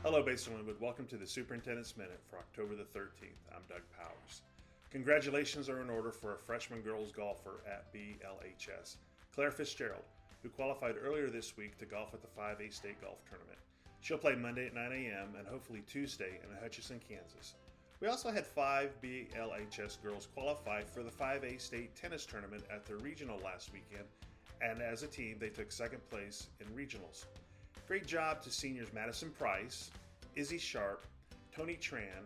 Hello, based on Linwood. Welcome to the Superintendent's Minute for October the 13th. I'm Doug Powers. Congratulations are in order for a freshman girls golfer at BLHS, Claire Fitzgerald, who qualified earlier this week to golf at the 5A State Golf Tournament. She'll play Monday at 9 a.m. and hopefully Tuesday in Hutchinson, Kansas. We also had 5 BLHS girls qualify for the 5A State Tennis Tournament at their regional last weekend, and as a team, they took second place in regionals. Great job to seniors Madison Price, Izzy Sharp, Tony Tran,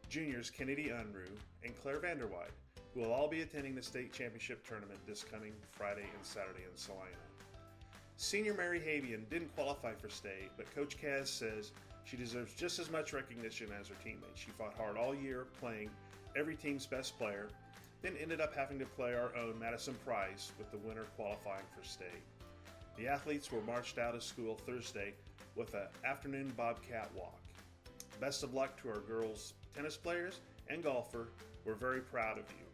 juniors Kennedy Unruh, and Claire Vanderweide, who will all be attending the state championship tournament this coming Friday and Saturday in Salina. Senior Mary Havian didn't qualify for state, but Coach Kaz says she deserves just as much recognition as her teammates. She fought hard all year, playing every team's best player, then ended up having to play our own Madison Price with the winner qualifying for state. The athletes were marched out of school Thursday with an afternoon Bobcat walk. Best of luck to our girls tennis players and golfer. We're very proud of you.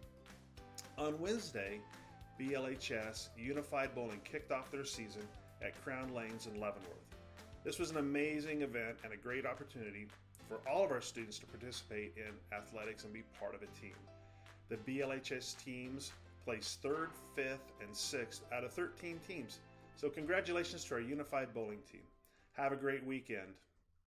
On Wednesday, BLHS Unified Bowling kicked off their season at Crown Lanes in Leavenworth. This was an amazing event and a great opportunity for all of our students to participate in athletics and be part of a team. The BLHS teams placed 3rd, 5th, and 6th out of 13 teams. So congratulations to our Unified Bowling team. Have a great weekend.